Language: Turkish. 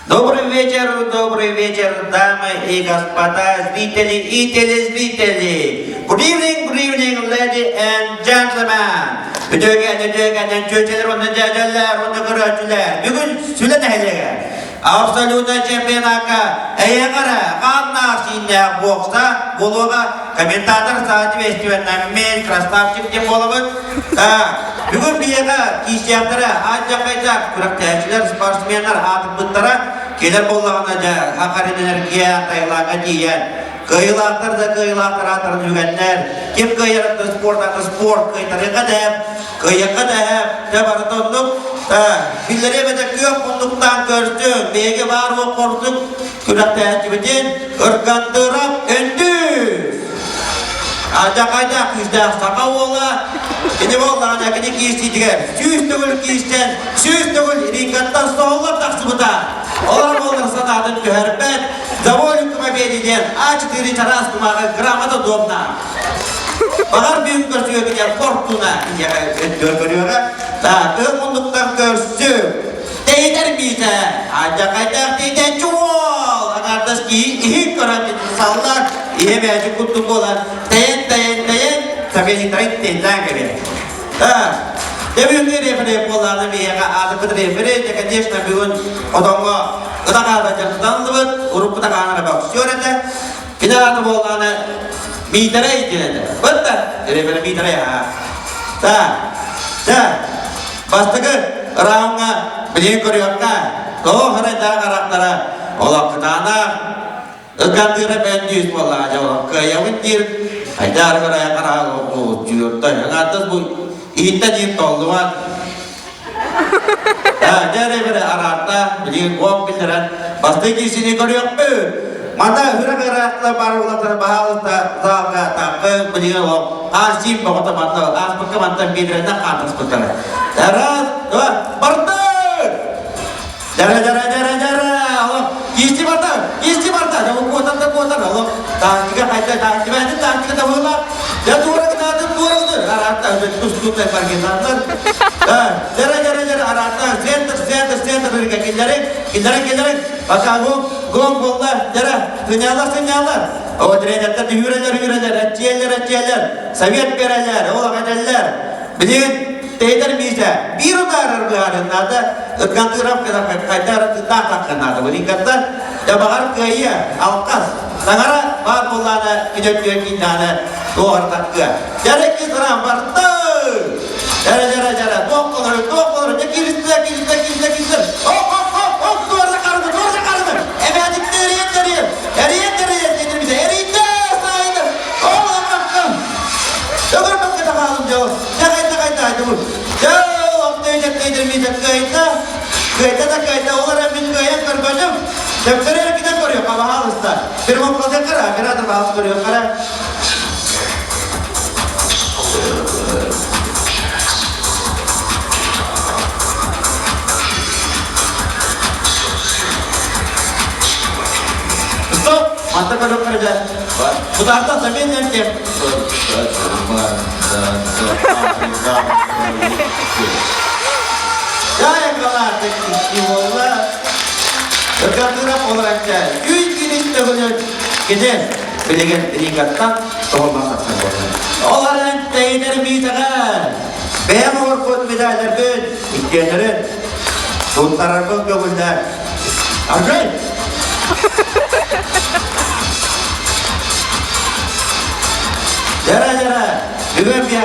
Добрый вечер, дамы и господа, зрители и телезрители. Good evening, ladies and gentlemen. Ödögen, çöçeler, onu cəcələr, onu qırıcılar. Bugün sülə nəhəliyə. Absoluta çempionaka, əyyəqara, qannarsiyinlə boxsa, buluğa, kommentator saati festivalından men, krasnavçik dem olabın. Bugün bir yağa, kişiyatlara, acca qaycaq, kürək təhçilər, sportsmenler, atıp bıttara, keler bollağına hakaredeler, giyen, taylağa diyen. Kıyılaktır da kıyılaktır atırın yügenler. Kim kıyılaktır sport, kıyıları kadar, kıyı kadar, tebarı donduk. Billeri bedek yok bunduktan görsün, beygi var o korsuk, kürek təhcibidin, ırgandırap öndüz. Acak yüzden saka ola, ini oğlana kini kiyistiydiler. Süz tügül kiyisten, süz tügül ringattan soğulap taksımıda. Olar sanatın tüherbet, zavolun kuma belirleyen, aç diri taras kumağı gramada domna. Bakar büyük görsüyor gider korktuğuna, görüyor ha. Kılmunduktan görsün, değder bize, acak değder çuval. Akardaş ki, iyi karan insanlar, iyi mecik kutluk olan, dayan, tabi teyden gibi. Demin refere pollarını bir yere alıp refere, конечно, bugün odamga gıdakada canlıdır, urup gıdakana bakışıyor ede. Bir de adı pollarını mitere itiledi. Bıttı, refere mitere ya. Bastıkı rağımga bilen görüyorlar. Doğu harita karaktere, ola kıtana, ıkandıra ben düz pollarca ola kıyamın dir. Haydar karaya karar o cüyurtta, yangattız bu İhta jin tolluan. Jare bere arata, bilir gom bildiran. Pasti kisini koruyor mu? Mata hura karatla barulatlar bahalta zaga tapı bilir o. Asim bakata mata, as bakka mata bildiran katas bakara. Darat, barter. Jara. Allah, kisi mata. Jamu kuatan. Allah, tangga tangga tahulah. Jatuh orang arata tus lempar kita jara arata center mereka kinjaring gong bola jara senyalar oh ternyata hurajar cialar sabiat perajar oh kajalar begin teder bisa biru darar nada kantorap kita kajar tak nada berikatan jabahar kaya alkas sangara bar bolana kijak kinjana doar takka jara kisra barta jara doktor kiris oh doar sakarna evadik teriye jadi bisa erita sayda oh makam dogar bakka halum jo jaga itu jauh teder bisa kaita orang min kaya terbajam jab kare kita koruyor kabahalsta firma proje kara mera da bahas koruyor kara stop mata karo kerja budata zamin yang ke ya yang kalah teknik wala Tergantung olahraga, yüz girişte böyle gece belegen ringatan olmazsa sanırım. Olarak değerli bir takım, ben orkut medallar gün, ikkenlerin, suntararın göbüller. Acayip. Jara, bugün bir